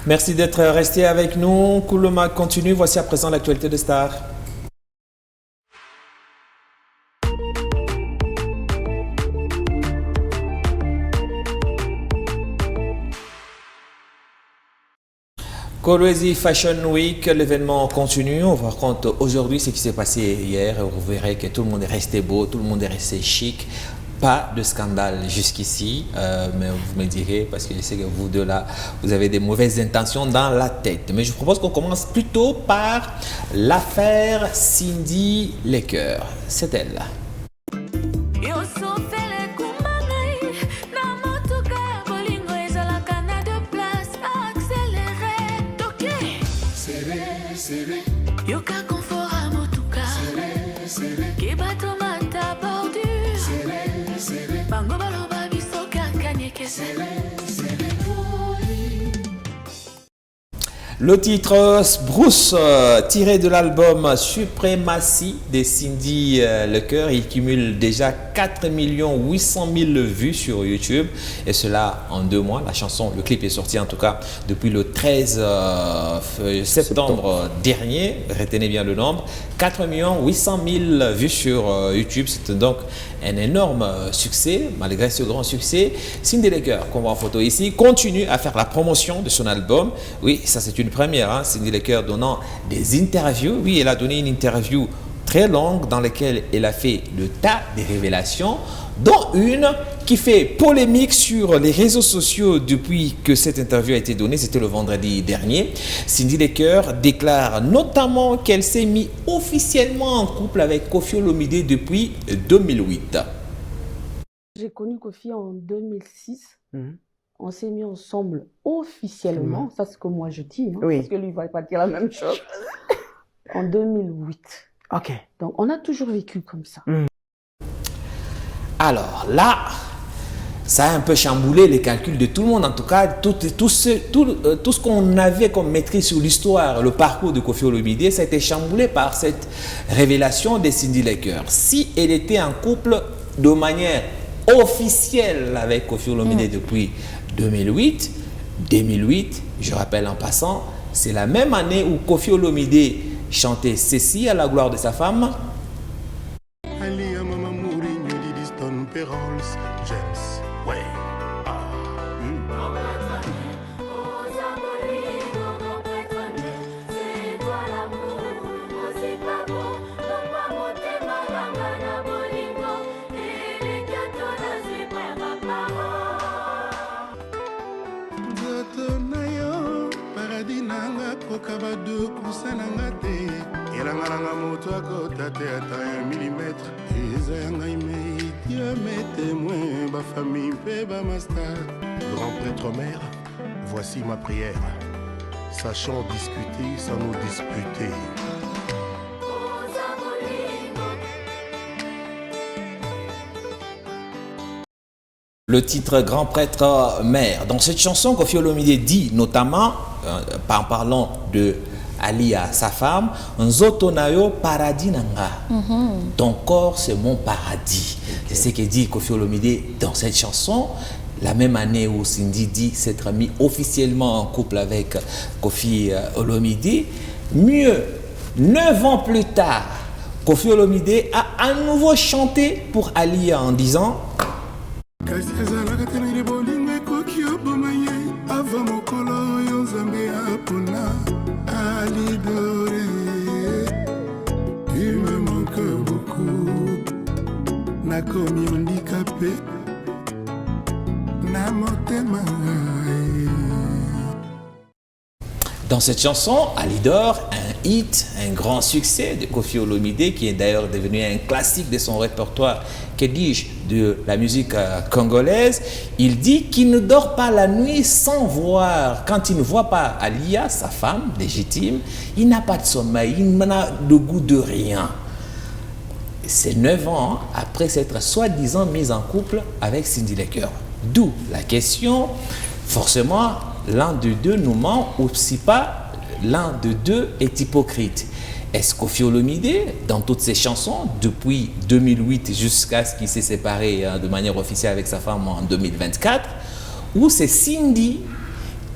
Merci d'être resté avec nous. Koulouma continue. Voici à présent l'actualité de Star. Kolwezi Fashion Week, l'événement continue. On vous raconte aujourd'hui ce qui s'est passé hier. Vous verrez que tout le monde est resté beau, tout le monde est resté chic. Pas de scandale jusqu'ici, mais vous me direz, parce que je sais que vous deux là, vous avez des mauvaises intentions dans la tête. Mais je vous propose qu'on commence plutôt par l'affaire Cindy Lecker. C'est elle. Le titre Bruce, tiré de l'album Supremacy de Cindy Lecker, il cumule déjà 4 800 000 vues sur YouTube, et cela en 2 mois. La chanson, le clip est sorti en tout cas depuis le 13 septembre dernier. Retenez bien le nombre, 4 800 000 vues sur YouTube. C'est donc un énorme succès. Malgré ce grand succès, Cindy Lecker, qu'on voit en photo ici, continue à faire la promotion de son album. Oui, ça c'est une première, hein. Cindy Lecker donnant des interviews. Oui, elle a donné une interview très longue dans laquelle elle a fait le tas de révélations, dont une qui fait polémique sur les réseaux sociaux depuis que cette interview a été donnée. C'était le vendredi dernier. Cindy Lecker déclare notamment qu'elle s'est mise officiellement en couple avec Koffi Olomide depuis 2008. J'ai connu Koffi en 2006. On s'est mis ensemble officiellement. Ça, c'est ce que moi je dis. Hein, oui. Parce que lui, il ne va pas dire la même chose. En 2008. Ok. Donc, on a toujours vécu comme ça. Alors là, ça a un peu chamboulé les calculs de tout le monde. En tout cas, tout ce qu'on avait comme maîtrise sur l'histoire, le parcours de Koffi Olomide, ça a été chamboulé par cette révélation de Cindy Lecker. Si elle était en couple de manière officielle avec Koffi Olomide depuis 2008, je rappelle en passant, c'est la même année où Koffi Olomide chantait ceci à la gloire de sa femme. Grand prêtre mère, voici ma prière. Sachons discuter sans nous disputer. Le titre Grand prêtre mère. Dans cette chanson, Koffi Olomide dit notamment, en parlant de Alia, sa femme, Nzoto nayo paradis nanga. Ton corps, c'est mon paradis. C'est ce que dit Koffi Olomide dans cette chanson. La même année où Cindy dit s'être mis officiellement en couple avec Koffi Olomide. Mieux, 9 ans plus tard, Koffi Olomide a à nouveau chanté pour Alia en disant dans cette chanson, Alidor, un hit, un grand succès de Koffi Olomide, qui est d'ailleurs devenu un classique de son répertoire, que dis-je, de la musique congolaise. Il dit qu'il ne dort pas la nuit sans voir. Quand il ne voit pas Alia, sa femme légitime, il n'a pas de sommeil, il n'a de goût de rien. C'est 9 ans après s'être soi-disant mis en couple avec Cindy Lecker. D'où la question, forcément, l'un de deux nous ment ou si pas, l'un de deux est hypocrite. Est-ce Koffi Olomide, dans toutes ses chansons, depuis 2008 jusqu'à ce qu'il s'est séparé de manière officielle avec sa femme en 2024, ou c'est Cindy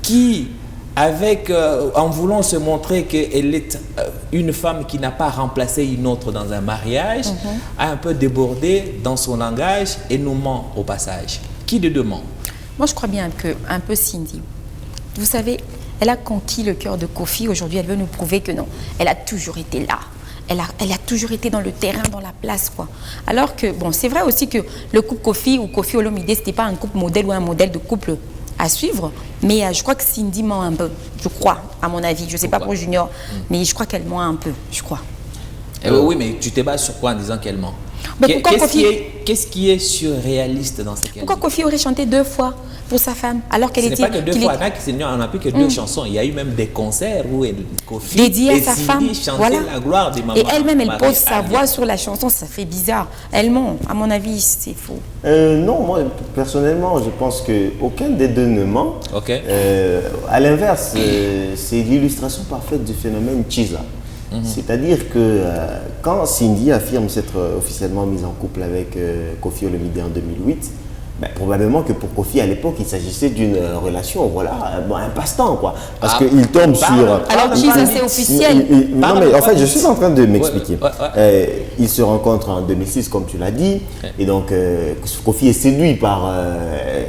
qui avec, en voulant se montrer qu'elle est une femme qui n'a pas remplacé une autre dans un mariage, a un peu débordé dans son langage et nous ment au passage. Qui de demande? Moi, je crois bien que un peu Cindy. Vous savez, elle a conquis le cœur de Kofi. Aujourd'hui, elle veut nous prouver que non. Elle a toujours été là. Elle a toujours été dans le terrain, dans la place, quoi. Alors que, bon, c'est vrai aussi que le couple Kofi ou Kofi Olomide, ce n'était pas un couple modèle ou un modèle de couple à suivre, mais je crois que Cindy ment un peu, je crois, à mon avis. Je ne sais pas pour Junior, mais je crois qu'elle ment un peu, je crois. Oui, mais tu te bases sur quoi en disant qu'elle ment? Qu'est-ce qui est surréaliste dans cette Pourquoi Kofi aurait chanté 2 fois pour sa femme alors qu'elle était... Ce n'est pas que 2 fois, on n'a plus que 2 chansons. Il y a eu même des concerts où Kofi dédié à sa femme chantait la gloire des mamans. Et elle-même, elle pose sa voix sur la chanson, ça fait bizarre. Elle ment, à mon avis, c'est faux. Non, moi, personnellement, je pense qu'aucun des deux ne ment. À l'inverse, c'est l'illustration parfaite du phénomène Chiza. C'est-à-dire que quand Cindy affirme s'être officiellement mise en couple avec Kofi Olomide en 2008, ben, probablement que pour Kofi à l'époque il s'agissait d'une relation, voilà, un passe-temps quoi. Parce qu'il tombe sur... Alors Chiza c'est officiel. Non mais en fait je suis en train de m'expliquer. Ils se rencontrent en 2006 comme tu l'as dit, et donc Kofi est séduit par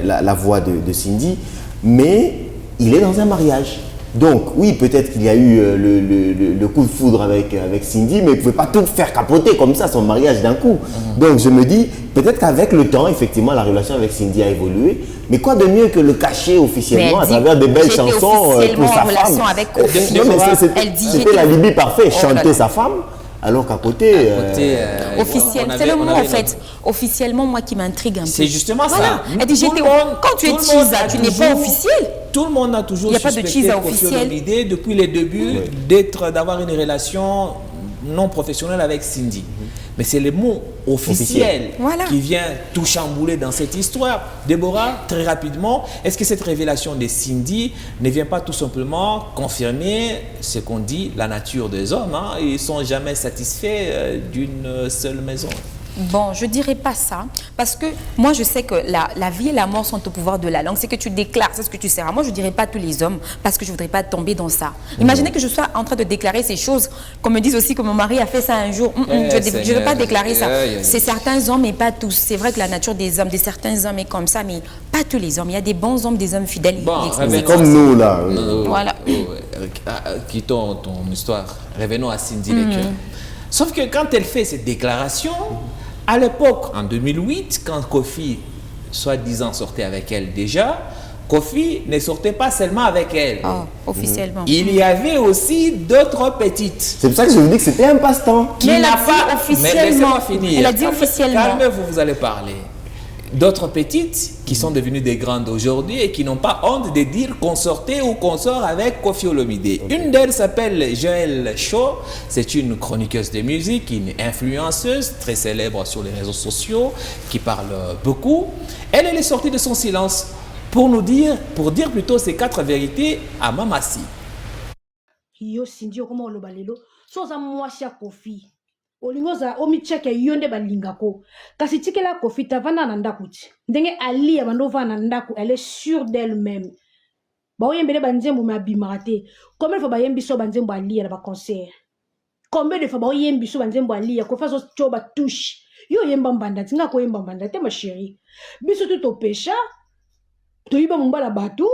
la voix de Cindy, mais il est dans un mariage. Donc oui, peut-être qu'il y a eu le coup de foudre avec Cindy, mais il ne pouvait pas tout faire capoter comme ça, son mariage d'un coup. Donc je me dis, peut-être qu'avec le temps, effectivement, la relation avec Cindy a évolué. Mais quoi de mieux que le cacher officiellement à travers des belles chansons pour sa femme. Avec Kofi. C'était l'alibi parfait, chanter sa femme. Alors qu'à côté, officiel, c'est le mot en fait. Officiellement, moi qui m'intrigue un peu. C'est justement ça. Elle dit, quand tu es Chiza, tu n'es pas officiel. Tout le monde a toujours suspecté Kofi Olomide depuis les débuts d'avoir une relation non professionnelle avec Cindy. Mais c'est le mot officiel qui vient tout chambouler dans cette histoire. Déborah, très rapidement, est-ce que cette révélation de Cindy ne vient pas tout simplement confirmer ce qu'on dit, la nature des hommes, hein? Ils ne sont jamais satisfaits d'une seule maison. Bon, je ne dirais pas ça, parce que moi, je sais que la vie et la mort sont au pouvoir de la langue. C'est que tu déclares, c'est ce que tu seras. Moi, je ne dirais pas tous les hommes, parce que je ne voudrais pas tomber dans ça. Imaginez que je sois en train de déclarer ces choses, qu'on me dise aussi que mon mari a fait ça un jour. Je ne veux pas déclarer ça. C'est certains hommes, mais pas tous. C'est vrai que la nature des hommes, de certains hommes est comme ça, mais pas tous les hommes. Il y a des bons hommes, des hommes fidèles. Bon, comme nous, là. Voilà. Quittons ton histoire. Revenons à Cindy Lecker. Sauf que quand elle fait cette déclaration... À l'époque, en 2008, quand Kofi, soi-disant, sortait avec elle déjà, Kofi ne sortait pas seulement avec elle. Officiellement. Il y avait aussi d'autres petites. C'est pour ça que je vous dis que c'était un passe-temps. Mais elle a dit officiellement. Mais laissez-moi finir. Elle a dit officiellement. Calmez-vous, vous allez parler. D'autres petites qui sont devenues des grandes aujourd'hui et qui n'ont pas honte de dire qu'on sortait ou qu'on sort avec Kofi Olomide. Une d'elles s'appelle Joël Shaw. C'est une chroniqueuse de musique, une influenceuse très célèbre sur les réseaux sociaux qui parle beaucoup. Elle est sortie de son silence pour dire plutôt ces 4 vérités à Mamassi. Yo Cindy okoma oloba lelo so za mwasi ya Kofi olingoza omicheke yonde balingako kasi tikela Kofi tavana na ndaku ti ndenge ali abandova na ndaku, elle est sûre d'elle-même. Ba oyembele banzembo mabimaka te. Combien de fois ba yembi so banzembo ali na ba concert? Combien de fois ba oyembi so banzembo ali Kofi so choba touche. Yo yemba mbanda tinga ko yemba mbanda te ma chérie. Biso tout au pécha. To yiba mbala batu,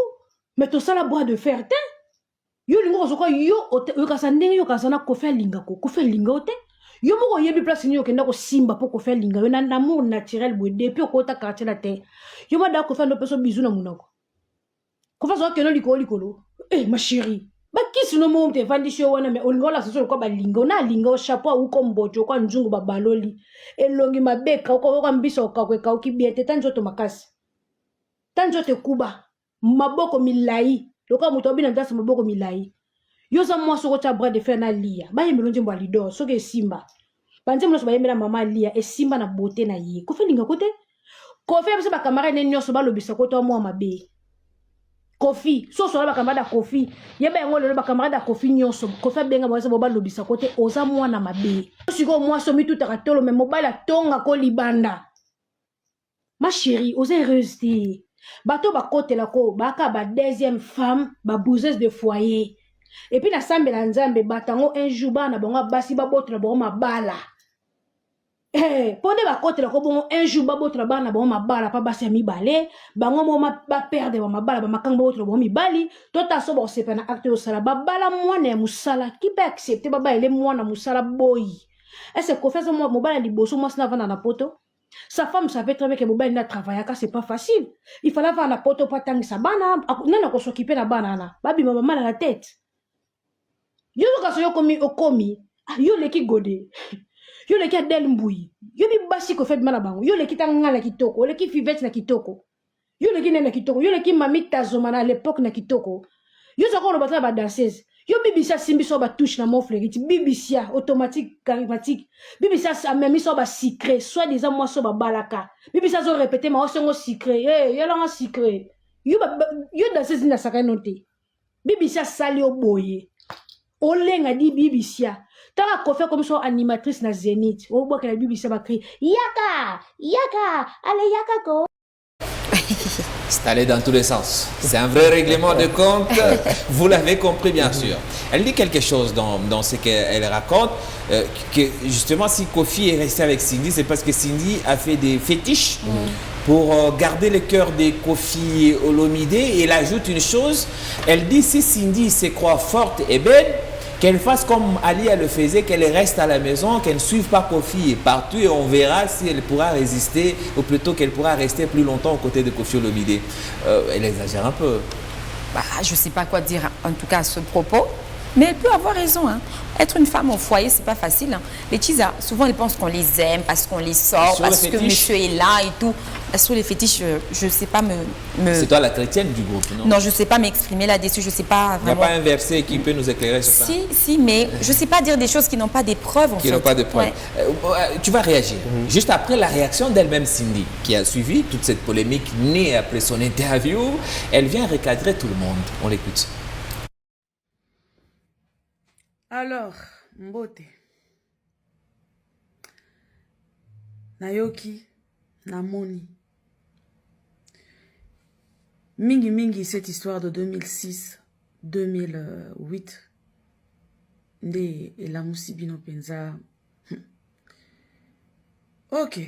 mais to sala bois de fer te. Yo lingo soko yo kasandenge yo kasana Kofi lingako Kofi lingo te. Yo moko yebi place ni yo kenda ko simba po Kofi linga yo na amour naturel bo depuis ko ta quartier la te. Yo ma da Kofi ndo peso bizu na munako. Kofi so keno likolo. Ma chérie. Ba kisi no mo te vandi show wana me olingo la so ko ba lingo na lingo chapeau u ko mbojo ko nzungu ba baloli. Elongi mabeka ko mbiso ka ko ka kibiete tanjoto makasi. Tanjote kuba maboko milai. Loka muto bina ndasa maboko milai. Yoza mwaso ko cha bras de fer na lia. Ba yemelo njembo alido soke simba. Banze mwaso ba yemela mama lia e simba na beauté na ye. Kofi linga kote. Kofi abse ba kamara ne nyoso ba lobisa ko to mo mabe. Kofi so so ba kamara da Kofi. Yeba ngolo ba kamara da Kofi nyoso. Kofi benga mwaso ba lobisa kote oza mwana mabe. Siko mwaso mituta tolo me mobala tonga ko libanda. Ma chérie, oza heureuse. Bato bakotela ko baka ba deuxième femme ba bouseuse de foyer. Et puis na sambela nzambe batango un jour bana bango basi babotela bango mabala. Pone bakotela ko bongo un jour babotela bana bango mabala pa basi mibale bango mo ba perdre ba mabala ba makanga babotela bango mibali tota so ba sepa na acte au sala babala mwana ya musala qui peut accepter baba ele mwana musala boy. Est-ce que confesse moi mobala liboso moi sna vana na poto. Sa femme savait très bien que mobile n'a travaillé car c'est pas facile. Il fallait avoir na poto pa tangisa bana nana ko s'occuper na banana babi mama mal à la tête. Yo ka so yo komi yo leki gode. Yo leki adel mbui. Yo bi basi ko fait mal bango. Yo leki tanga la kitoko, leki fivette na kitoko. Yo leki na kitoko, yo leki mami tazomana à l'époque na kitoko. Yo so ko lo batla ba danseuse. Yo bibisia simbi so ba touche na mon fleurite. Bibisia automatique charismatique. Bibisia a même so ba secret, soit disant moi so ba balaka. Bibisia so répéter ma so secret. Yo la secret. Yo danseuse na saka noté. Bibisia sali o boye. Olenga di bibisia. Tala ko fait comme so animatrice na Zénith. O boka la bibisia ba crie yaka, yaka, allez yaka ko. C'est allé dans tous les sens. C'est un vrai règlement de compte. Vous l'avez compris, bien sûr. Elle dit quelque chose dans ce qu'elle raconte, que justement, si Kofi est resté avec Cindy, c'est parce que Cindy a fait des fétiches pour garder le cœur de Kofi Olomide. Et elle ajoute une chose, elle dit si Cindy se croit forte et belle, qu'elle fasse comme Alia le faisait, qu'elle reste à la maison, qu'elle ne suive pas Kofi partout et on verra si elle pourra résister ou plutôt qu'elle pourra rester plus longtemps aux côtés de Kofi Olomide. Elle exagère un peu. Bah, je ne sais pas quoi dire en tout cas à ce propos, mais elle peut avoir raison. Hein. Être une femme au foyer, c'est pas facile. Hein. Les Tisa, souvent ils pensent qu'on les aime parce qu'on les sort, parce que monsieur est là et tout. Sur les fétiches, je ne sais pas me... C'est toi la chrétienne du groupe, non? Non, je ne sais pas m'exprimer là-dessus, je ne sais pas vraiment... Il n'y a pas un verset qui peut nous éclairer sur ça? Si, mais je ne sais pas dire des choses qui n'ont pas des preuves, en fait. Qui n'ont pas de preuves. Ouais. Tu vas réagir. Juste après la réaction d'elle-même, Cindy, qui a suivi toute cette polémique née après son interview, elle vient recadrer tout le monde. On l'écoute. Alors, Mbote, Nayoki, Namoni, mingi cette histoire de 2006-2008, Nde Elamusi Bino Penza. Ok.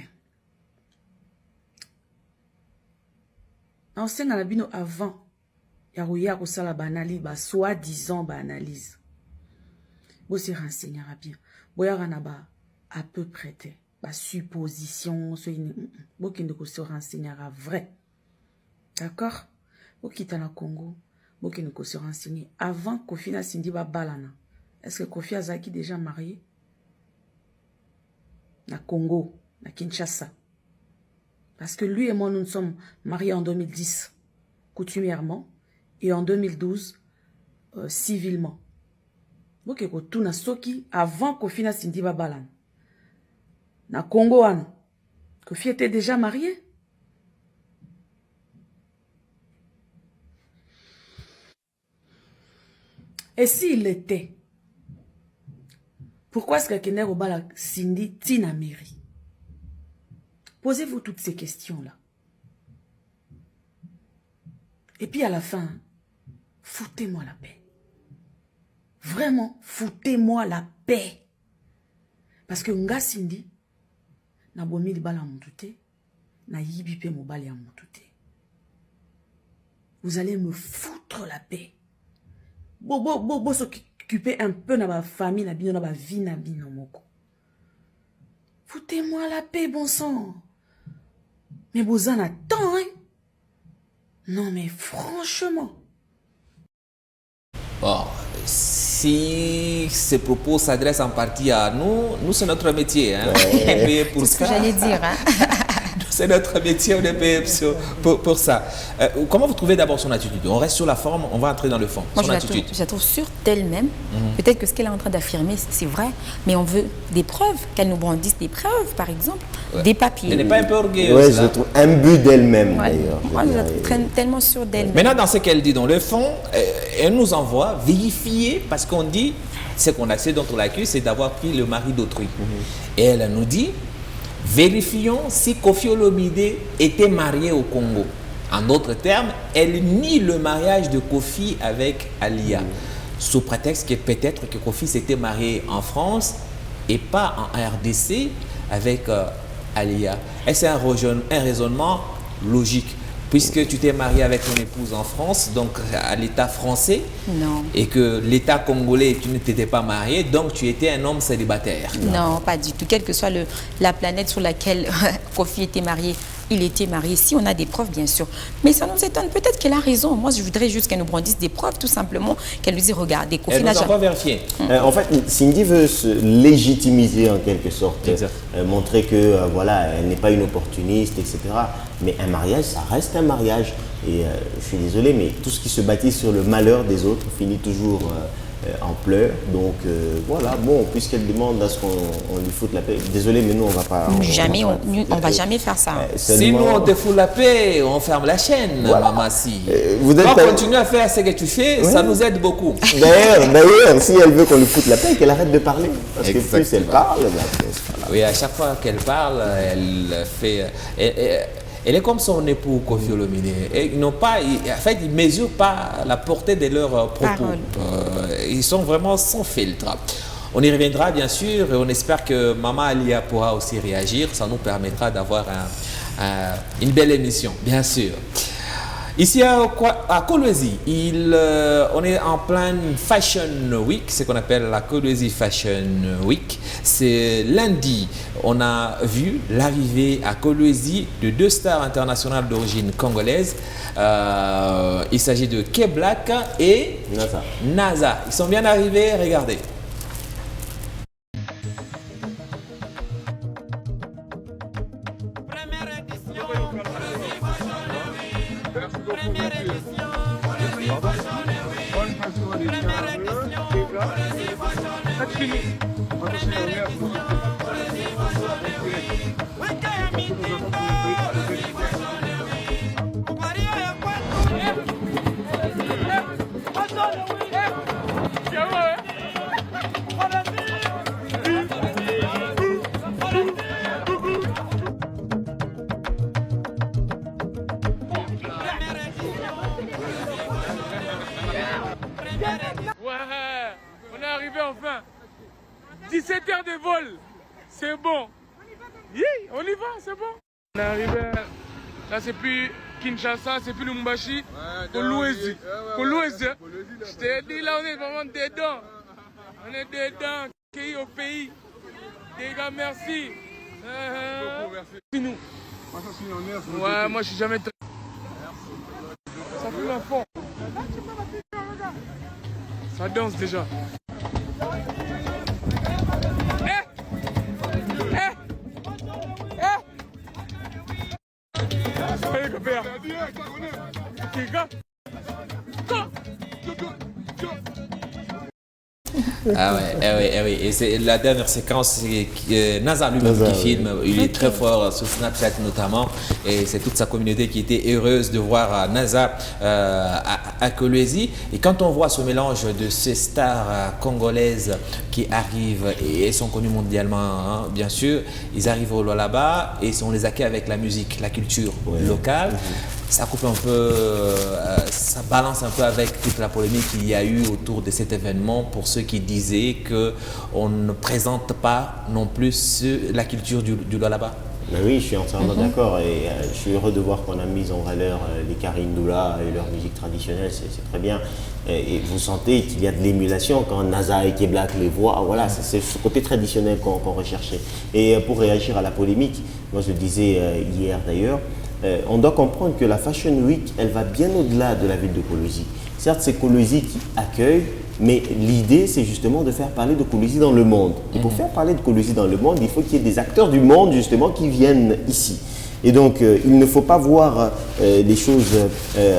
On sait que bino avant, il y a la banali, soi-disant analyse. Vous se renseignera bien. Vous à peu près supposition. Vous se renseignera vrai. D'accord? Vous quittez le Congo. Vous se renseigner avant Kofi na Cindy ba balana. Est-ce que Kofi Azaki déjà marié? Na Congo, na Kinshasa. Parce que lui et moi nous sommes mariés en 2010 coutumièrement et en 2012 civilement. Ok, tout na soki avant Kofi na Cindy Babalan. Na Congo an. Kofi était déjà marié. Et s'il était, pourquoi est-ce que Kender Obala Cindy Tina Mary? Posez-vous toutes ces questions-là. Et puis à la fin, foutez-moi la paix. Vraiment, foutez-moi la paix. Parce que nga Cindy, na bomi li bala moutouté, na yibipe mo bali moutouté. Vous allez me foutre la paix. Bo s'occuper un peu de ma famille, na bino na ba vie na bino moko. Foutez-moi la paix, bon sang. Mais vous en attendez, hein? Non mais franchement. Bon, si ces propos s'adressent en partie à nous c'est notre métier. Hein? C'est ce que j'allais dire. Hein? C'est notre métier, on est payé pour ça. Comment vous trouvez d'abord son attitude? On reste sur la forme, on va entrer dans le fond. Moi, je la trouve sûre d'elle-même. Peut-être que ce qu'elle est en train d'affirmer, c'est vrai, mais on veut des preuves, qu'elle nous brandisse des preuves, par exemple, des papiers. Elle n'est pas un peu orgueilleuse. Oui, je trouve un but d'elle-même, d'ailleurs. Moi, je la trouve tellement sûre d'elle-même. Maintenant, dans ce qu'elle dit dans le fond, elle nous envoie vérifier, parce qu'on dit, ce qu'on a, ce dont on l'accuse, c'est d'avoir pris le mari d'autrui. Et elle nous dit, vérifions si Kofi Olomide était marié au Congo. En d'autres termes, elle nie le mariage de Kofi avec Alia, sous prétexte que peut-être que Kofi s'était marié en France et pas en RDC avec Alia. Et c'est un raisonnement logique. Puisque tu t'es marié avec ton épouse en France, donc à l'État français, non. Et que l'État congolais, tu ne t'étais pas marié, donc tu étais un homme célibataire. Non, pas du tout. Quelle que soit la planète sur laquelle Kofi était marié, il était marié. Si on a des preuves, bien sûr. Mais ça nous étonne. Peut-être qu'elle a raison. Moi, je voudrais juste qu'elle nous brandisse des preuves, tout simplement. Qu'elle nous dise, regardez, Kofi n'a jamais... pas vérifié. En fait, Cindy veut se légitimiser en quelque sorte. Montrer que, voilà, elle n'est pas une opportuniste, etc. Mais un mariage, ça reste un mariage. Et je suis désolé, mais tout ce qui se bâtit sur le malheur des autres finit toujours en pleurs. Donc voilà, bon, puisqu'elle demande à ce qu'on lui foute la paix. Désolé, mais nous, on ne va pas... On va jamais faire ça. Si nous, on te fout la paix, on ferme la chaîne, voilà. Maman, si. Continue à faire ce que tu fais, ça nous aide beaucoup. D'ailleurs, si elle veut qu'on lui foute la paix, qu'elle arrête de parler. Parce que plus elle parle, voilà. Oui, à chaque fois qu'elle parle, elle fait... Elle est comme son époux Kofi Olomide. En fait, ils ne mesurent pas la portée de leurs propos. Ils sont vraiment sans filtre. On y reviendra bien sûr et on espère que Maman Alia pourra aussi réagir. Ça nous permettra d'avoir une belle émission, bien sûr. Ici à Kolwezi, on est en pleine Fashion Week, ce qu'on appelle la Kolwezi Fashion Week. C'est lundi, on a vu l'arrivée à Kolwezi de 2 stars internationales d'origine congolaise. Il s'agit de K-Black et NASA. Ils sont bien arrivés, regardez. On est arrivé enfin. 17 heures de vol. C'est bon. On y va, c'est bon. On est arrivé. Là, c'est plus Kinshasa, c'est plus Lubumbashi. Kolwezi. Kolwezi. Je t'ai dit, là, on est vraiment dedans. On est dedans. Pays au pays. Les gars, merci. Merci. Nous. Ouais, moi, je suis jamais très. Ça fout un fond. Ça danse déjà. Ah ouais. Et c'est la dernière séquence, c'est NASA lui-même qui filme. Il est très fort sur Snapchat notamment. Et c'est toute sa communauté qui était heureuse de voir NASA à Kolwezi. Et quand on voit ce mélange de ces stars congolaises qui arrivent et sont connues mondialement, hein, bien sûr, ils arrivent là-bas et on les accueille avec la musique, la culture locale. Ça coupe un peu, ça balance un peu avec toute la polémique qu'il y a eu autour de cet événement pour ceux qui disaient qu'on ne présente pas non plus la culture du Lualaba. Ben oui, je suis entièrement d'accord et je suis heureux de voir qu'on a mis en valeur les Karindoula et leur musique traditionnelle, c'est très bien. Et vous sentez qu'il y a de l'émulation quand NASA et K-Black les voient. Voilà, c'est ce côté traditionnel qu'on recherchait. Et pour réagir à la polémique, moi je le disais hier d'ailleurs, on doit comprendre que la Fashion Week, elle va bien au-delà de la ville de Kolwezi. Certes, c'est Kolwezi qui accueille, mais l'idée, c'est justement de faire parler de Kolwezi dans le monde. Et pour faire parler de Kolwezi dans le monde, il faut qu'il y ait des acteurs du monde, justement, qui viennent ici. Et donc, il ne faut pas voir les choses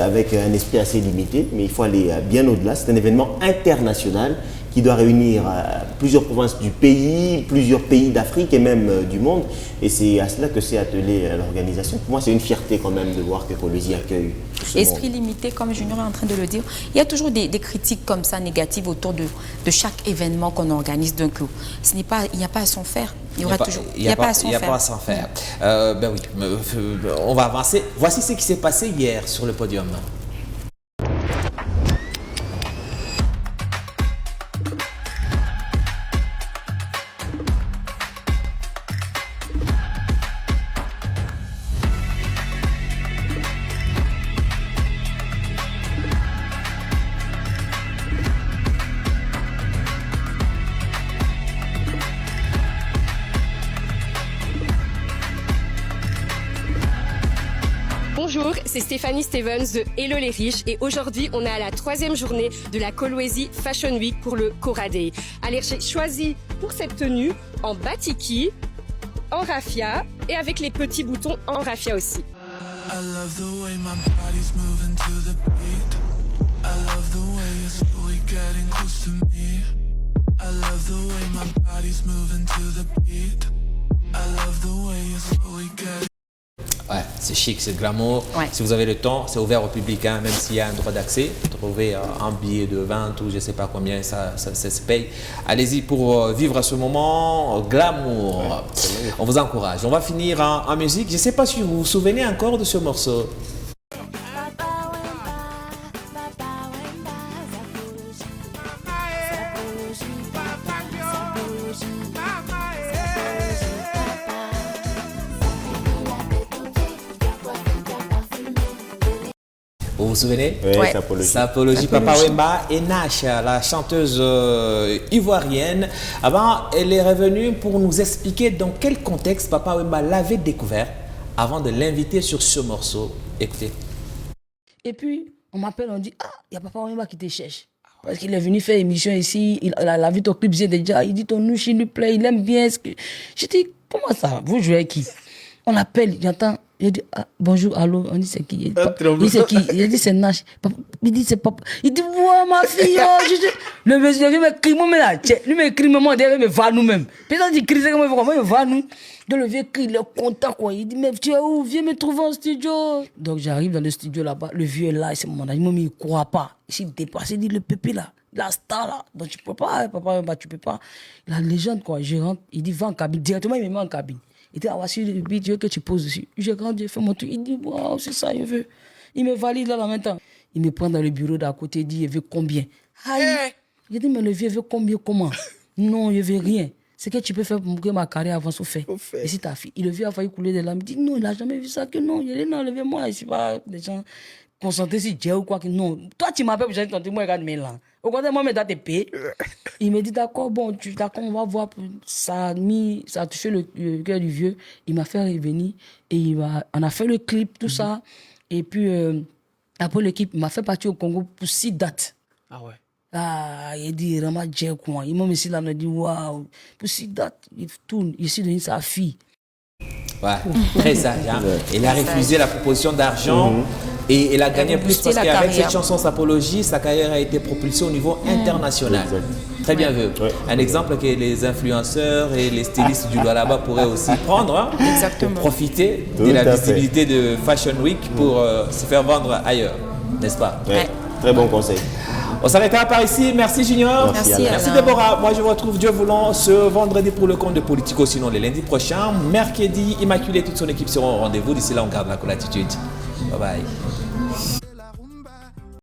avec un esprit assez limité, mais il faut aller bien au-delà. C'est un événement international qui doit réunir plusieurs provinces du pays, plusieurs pays d'Afrique et même du monde. Et c'est à cela que s'est attelée l'organisation. Pour moi, c'est une fierté quand même de voir que Kolwezi accueille ce Esprit monde. limité, comme Junior est en train de le dire. Il y a toujours des critiques comme ça négatives autour de chaque événement qu'on organise d'un coup. Il n'y a pas à s'en faire. Il y aura toujours. Il n'y a pas à s'en faire. Il n'y a pas à s'en faire. Ben oui, on va avancer. Voici ce qui s'est passé hier sur le podium. Bonjour, c'est Stéphanie Stevens de Hello les riches et aujourd'hui on est à la 3e journée de la Kolwezi Fashion Week pour le Kora Day. Alors j'ai choisi pour cette tenue en batiki, en raffia et avec les petits boutons en raffia aussi. I love the way my body's moving to the beat. I love the way you're slowly getting close to me. I love the way my body's moving to the beat. I love the way you're slowly getting. Ouais, c'est chic, c'est glamour. Ouais. Si vous avez le temps, c'est ouvert au public, hein, même s'il y a un droit d'accès. Trouver un billet de 20 ou je ne sais pas combien, ça se paye. Allez-y pour vivre ce moment glamour. Ouais, on vous encourage. On va finir en musique. Je ne sais pas si vous vous souvenez encore de ce morceau. Vous vous souvenez? Oui, ouais. Sapologie, Papa Wemba et Nash, la chanteuse ivoirienne. Avant, elle est revenue pour nous expliquer dans quel contexte Papa Wemba l'avait découvert avant de l'inviter sur ce morceau. Écoutez. Et puis, on m'appelle, on dit, ah, il y a Papa Wemba qui te cherche. Parce qu'il est venu faire émission ici, il a vu ton clip, déjà, il dit ton nouche, il lui plaît, il aime bien. Je dis, comment ça? Vous jouez avec qui? On l'appelle, j'entends. Il dit, ah, bonjour, allô, on dit c'est qui? Il dit c'est qui? Il dit c'est Nash. Il dit c'est papa. Il dit, ouais, ma fille, oh, le monsieur vient me crier, moi, là, lui me crie, maman, il me va nous-mêmes. Peut-être qu'il crie, comment il va nous. Donc le vieux crie, il est content, quoi. Il dit, mais tu es où? Viens me trouver en studio. Donc j'arrive dans le studio là-bas, le vieux est là, et c'est mon ami, il ne croit pas. Il dépasse, il dit, le pépé là, la star là, donc tu peux pas, hein, papa, bah, tu peux pas. La légende, quoi, je rentre, il dit, va en cabine. Directement, il me met en cabine. Il dit, ah, voici le beat, je veux que tu poses dessus. Je rentre, je fais mon truc. Il dit, wow, c'est ça, il veut. Il me valide là, en même temps. Il me prend dans le bureau d'à côté, il dit, il veut combien? Aïe. Il dit, mais le vieux veut combien, comment? Non, il veut rien. C'est que tu peux faire pour que ma carrière avance au fait. Et si ta fille, le vieux a failli couler des larmes. Il dit, non, il n'a jamais vu ça, que non. Il dit, non, levez-moi, ici, pas des gens concentrés si Dieu ou quoi que non. Toi, tu m'appelles pour que je moi, regarde mes langues. Au contraire, moi, je dois te payer. Il me dit, d'accord, bon, d'accord, on va voir. Ça a touché le cœur du vieux. Il m'a fait revenir et on a fait le clip, tout ça. Et puis, après l'équipe, il m'a fait partir au Congo pour 6 dates. Ah ouais. Ah, il dit, Rama Djekouan. Il m'a mis ici là, il m'a dit, waouh, pour 6 dates, il tourne, il s'est donné sa fille. Ouais, très sage. Hein? Il a refusé la proposition d'argent et il a gagné plus parce qu'avec cette chanson Sapologie, sa carrière a été propulsée au niveau international. Très bien vu. Ouais. Un exemple que les influenceurs et les stylistes du Lualaba pourraient aussi prendre, hein, pour profiter de la visibilité de Fashion Week pour se faire vendre ailleurs, n'est-ce pas? Ouais. Très bon conseil. On s'arrêtera par ici. Merci Junior. Merci Déborah. Moi je vous retrouve, Dieu voulant, ce vendredi pour le compte de Politico, sinon le lundi prochain. Mercredi, Immaculée et toute son équipe seront au rendez-vous. D'ici là, on garde la colatitude. Bye bye.